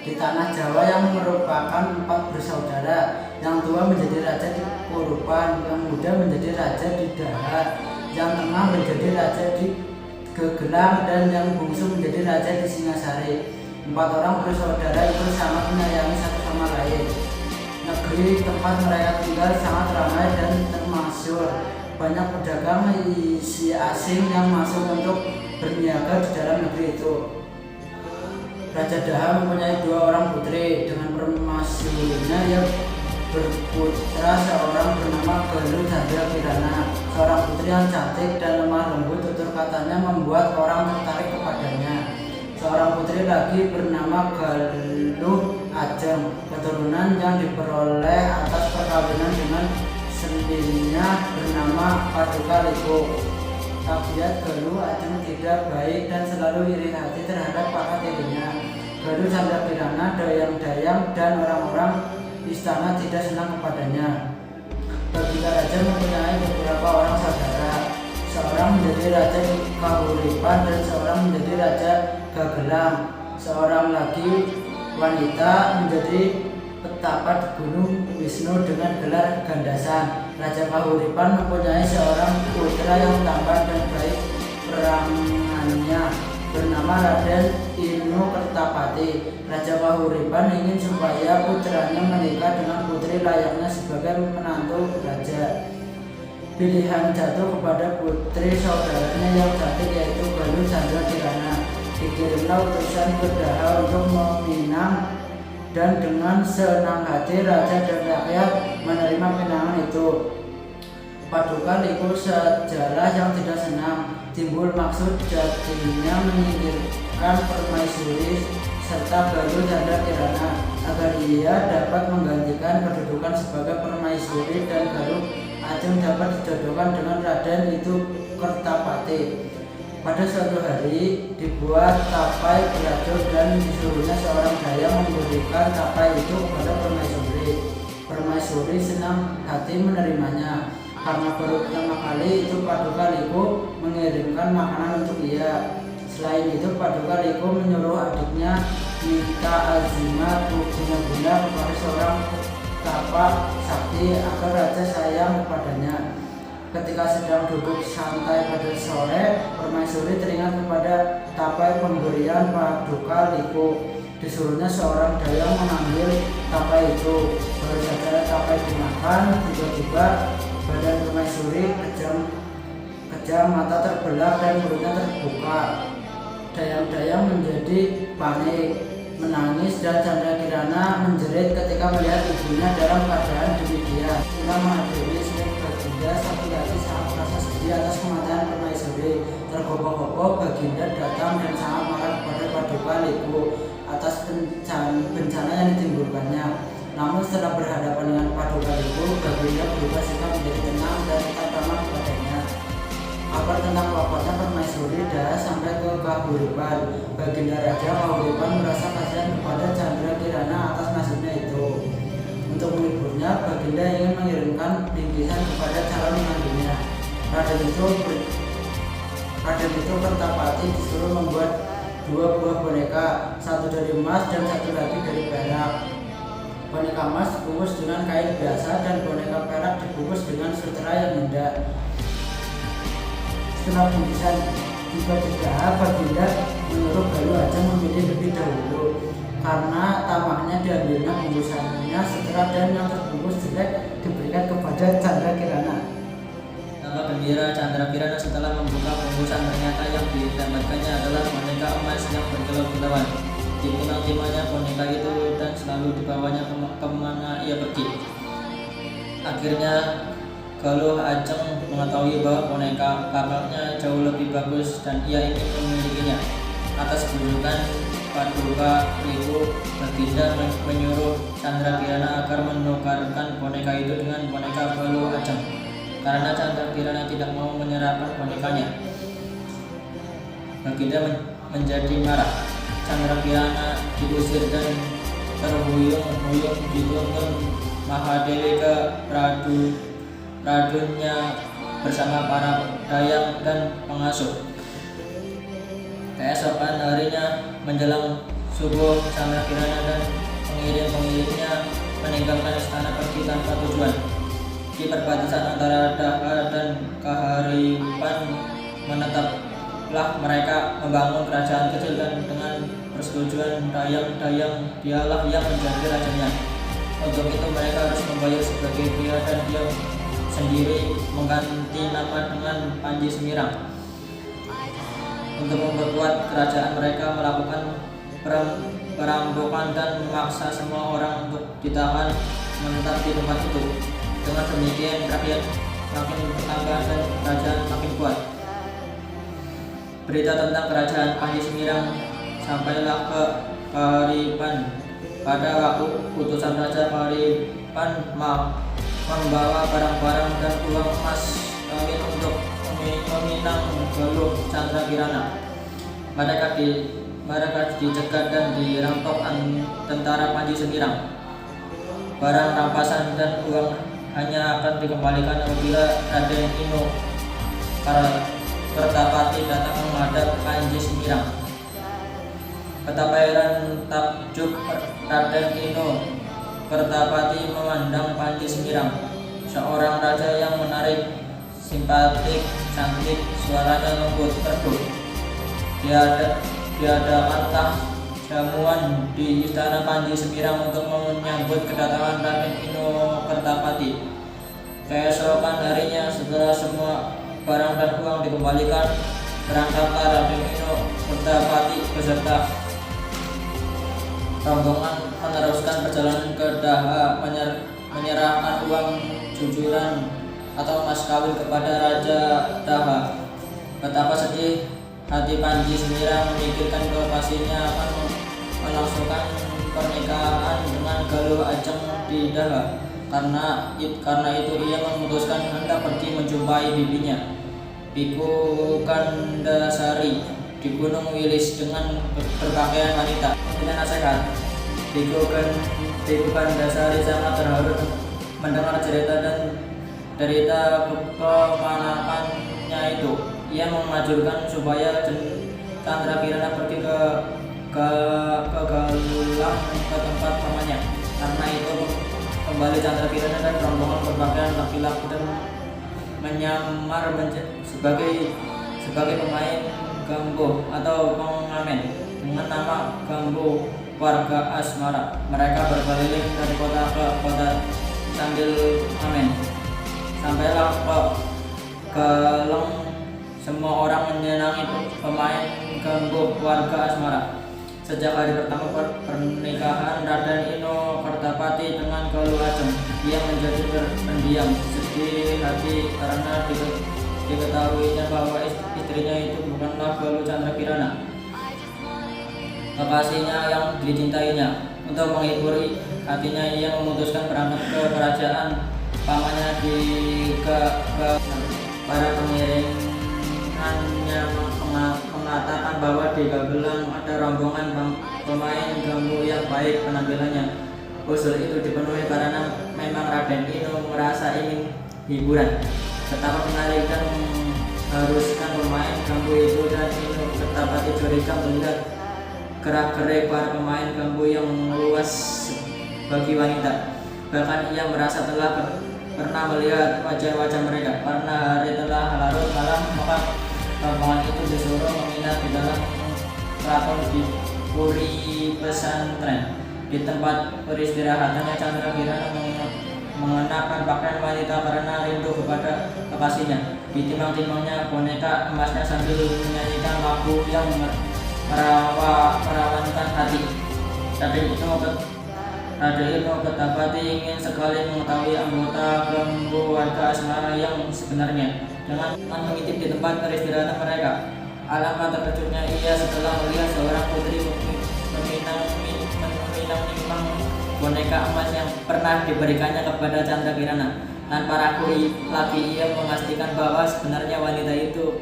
di tanah Jawa yang merupakan 4 bersaudara. Yang tua menjadi raja di Kurupan, yang muda menjadi raja di Daha, yang tengah menjadi raja di Gegelang, dan yang bungsu menjadi raja di Singasari. 4 orang bersaudara itu sangat menyayangi satu sama lain. Negeri tempat mereka tinggal sangat ramai dan termasyhur. Banyak pedagang asing yang masuk untuk berniaga di dalam negeri itu. Raja Daha mempunyai 2 orang putri. Dengan permasyhurnya ia berputra seorang bernama Galuh Chandra Kirana. Seorang putri yang cantik dan lemah lembut, tutur katanya membuat orang tertarik kepadanya. Seorang putri lagi bernama Galuh Ajeng, keturunan yang diperoleh atas perkawinan dengan sendinya bernama Paduka Liko. Tabiat Galuh Ajeng tidak baik dan selalu iri hati terhadap kakak tirinya. Galuh Chandra Kirana, dayang-dayang, dan orang-orang istana tidak senang kepadanya. Baginda Raja mempunyai beberapa orang saudara. Seorang menjadi raja di Kahuripan dan seorang menjadi raja Gagelang. Seorang lagi wanita menjadi petapa di Gunung Wisnu dengan gelar Gandasan. Raja Kahuripan mempunyai seorang putra yang tampan dan baik perangannya, bernama Raden Inu Kertapati. Raja Kahuripan ingin supaya putranya menikah dengan putri layaknya sebagai menantu raja. Pilihan jatuh kepada putri saudaranya yang cantik, yaitu Galuh Chandra Kirana. Dikirimlah utusan ke Daha untuk meminang, dan dengan senang hati raja dan rakyat menerima pinangan itu. Paduka Liko sajalah yang tidak senang. Timbul maksud jadinya menyingkirkan permaisuri serta Galuh Chandra Kirana agar ia dapat menggantikan kedudukan sebagai permaisuri, dan Galuh Ajeng dapat dijodohkan dengan Raden itu Kertapati. Pada suatu hari dibuat tapai beracun dan disuruhnya seorang dayang memberikan tapai itu kepada permaisuri. Permaisuri senang hati menerimanya, karena baru pertama kali itu Paduka Liko mengirimkan makanan untuk ia. Selain itu, Paduka Liko menyuruh adiknya Mita Azima guna-guna kepada seorang tapak sakti agar raja sayang kepadanya. Ketika sedang duduk santai pada sore, permaisuri teringat kepada tapai pemberian Paduka Liko. Disuruhnya seorang dayang mengambil tapai itu. Baru saja tapai dimakan, tiba-tiba badan permaisuri kejam, mata terbelah dan mulutnya terbuka. Dayang-dayang menjadi panik, menangis, dan Chandra Kirana menjerit ketika melihat ibunya dalam keadaan demikian. Ia menghadiri Baginda, satu lagi sangat merasa sedih atas kematian permaisuri. Tergopoh-gopoh Baginda datang dan sangat marah kepada Paduka Liko atas bencana yang ditimbulkannya. Namun setelah berhadapan dengan Paduka Liko, Baginda berubah sikap menjadi tenang dan tetap ramah kepadanya. Kabar tentang wafatnya permaisuri Daha sampai ke Kahuripan. Baginda Raja Kahuripan merasa kasihan kepada Chandra Kirana atas nasibnya itu. Untuk menghiburnya, Baginda ingin mengirimkan bingkisan kepada calon menantunya. Raden itu Kertapati disuruh membuat 2 buah boneka, satu dari emas dan satu lagi dari perak. Boneka emas dibungkus dengan kain biasa dan boneka perak dibungkus dengan sutera yang indah. Setelah bingkisan tiba di Daha, Baginda menyuruh Galuh Ajeng memilih lebih dahulu, karena tamaknya diambilnya bungkusannya sutera dan yang terbungkus jelek diberikan kepada Chandra Kirana. Nama gembira Chandra Kirana setelah membuka bungkusan, ternyata yang ditempatkannya adalah boneka emas yang berkilau-kilauan. Ditimang-timangnya boneka itu dan selalu dibawanya kemana ia pergi. Akhirnya Galuh Ajeng mengetahui bahwa boneka kakaknya jauh lebih bagus dan ia ingin memilikinya. Atas bujukan Paduka Liko, Baginda menyuruh Chandra Kirana agar menukarkan boneka itu dengan boneka Galuh Ajeng. Karena Chandra Kirana tidak mau menyerahkan bonekanya, Baginda menjadi marah. Chandra Kirana diusir dan terhuyung-huyung dituntun Mahadewi ke Radunnya bersama para dayang dan pengasuh. Keesokan harinya menjelang subuh Chandra Kirana dan pengiring-pengiringnya meninggalkan istana pergi tanpa tujuan. Di perbatasan antara Daha dan Kaharipan menetaplah mereka membangun kerajaan kecil dan dengan persetujuan Dayang-Dayang dialah yang menjadi rajanya. Untuk itu mereka harus membayar sebagai biaya dan dia sendiri mengganti nama dengan Panji Semirang. Untuk memperkuat kerajaan mereka melakukan perampokan dan memaksa semua orang untuk ditahan menetap di tempat itu. Dengan demikian rakyat makin bertambah dan kerajaan makin kuat. Berita tentang kerajaan Panji Semirang sampailah ke Kaharipan. Pada waktu utusan Raja Kaharipan membawa barang-barang dan uang emas kawin untuk meminang Galuh Chandra Kirana. Mereka dicegat dan dirampok tentara Panji Semirang. Barang rampasan dan uang hanya akan dikembalikan apabila Raden Ino Kertapati datang menghadap Panji Semirang. Betapa heran takjub Raden Ino Kertapati memandang Panji Semirang, seorang raja yang menarik, simpatik, cantik, suaranya lembut, merdu. Diadakanlah jamuan di istana Panji Semirang untuk menyambut kedatangan Raden Ino Kertapati. Keesokan harinya, setelah semua barang dan uang dikembalikan, berangkatlah Raden Ino Kertapati beserta rombongan meneruskan perjalanan ke Daha, menyerahkan uang jujuran atau mas kawin kepada Raja Daha. Betapa sedih hati Panji Semirang memikirkan kekasihnya akan melangsungkan pernikahan dengan Galuh Ajeng di Daha. Karena itu ia memutuskan hendak pergi menjumpai bibinya, Biku Kandasari, di Gunung Wilis dengan berpakaian wanita. Dengan nasihat, Biku Kandasari sangat terharu mendengar cerita dan derita kemanakannya itu. Ia menganjurkan supaya Chandra Kirana pergi ke Galuh ke tempat pamannya. Karena itu kembali Chandra Kirana dan rombongan berpakaian laki-laki dan menyamar sebagai pemain gambo atau pengamen dengan nama Gambo Warga Asmara. Mereka berkeliling dari kota ke kota sambil amen. Sampailah ke Leng. Semua orang menyenangi pemain Gambo Warga Asmara. Sejak hari pertama pernikahan Raden Ino Kertapati dengan Galuh Ajeng, ia menjadi pendiam, sedih hati karena diketahuinya bahwa istrinya itu bukanlah Galuh Chandra Kirana, kekasihnya yang dicintainya. Untuk menghibur hatinya, ia memutuskan berangkat ke kerajaan pamannya para pengiringannya mengatakan bahwa di Gagelang ada rombongan pemain gambo yang baik penampilannya. Usul itu dipenuhi karena memang Raden Ino merasa ingin hiburan. Betapa menarik dan mengharuskan pemain gambo itu, dan Ino Kertapati curiga melihat gerak-gerik para pemain gambo yang luas bagi wanita. Bahkan ia merasa telah pernah melihat wajah-wajah mereka. Karena hari telah larut malam, maka rombongan itu disuruh menginap di dalam keraton di Puri Pesantren. Di tempat peristirahatannya, Chandra Kirana mengenakan pakaian wanita karena rindu kepada kekasihnya. Ditimang-timangnya boneka emasnya sambil menyanyikan lagu yang merawankan hati. Raden Ino Kertapati ingin sekali mengetahui anggota Gambo Warga Asmara yang sebenarnya. Dengan mengintip di tempat peristirahatan mereka, alangkah terkejutnya ia setelah melihat seorang putri meminang-nimang boneka emas yang pernah diberikannya kepada Chandra Kirana. Tanpa ragu lagi ia memastikan bahwa sebenarnya wanita itu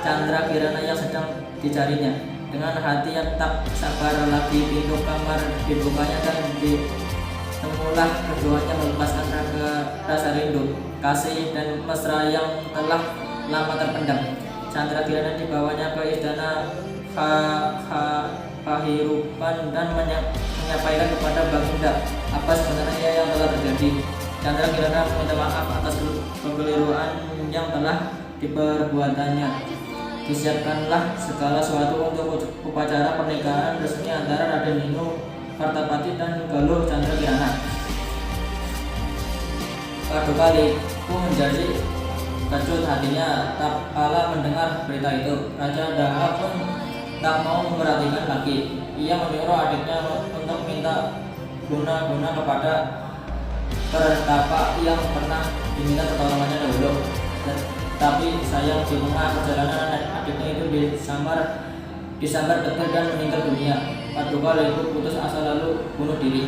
Chandra Kirana yang sedang dicarinya. Dengan hati yang tak sabar lagi, pintu kamar dibukanya dan ditemulah keduanya melepaskan rasa rindu, kasih dan mesra yang telah lama terpendam. Chandra Kirana dibawanya ke istana kehirupan dan menyampaikan kepada Baginda apa sebenarnya yang telah terjadi. Chandra Kirana meminta maaf atas kekeliruan yang telah diperbuatannya. Disiapkanlah segala sesuatu untuk upacara pernikahan resmi antara Raden Dinu Kartapati dan Galuh Chandra Kirana. Paduka Liku menjadi kecut hatinya tak kala mendengar berita itu. Raja Daha pun tak mau memperhatikan lagi. Ia menyuruh adiknya untuk minta guna-guna kepada Pertapa yang pernah diminta pertolongannya dahulu. Tapi sayang di tengah perjalanan adiknya itu disambar petir dan meninggal dunia. Paduka Liku putus asa lalu bunuh diri.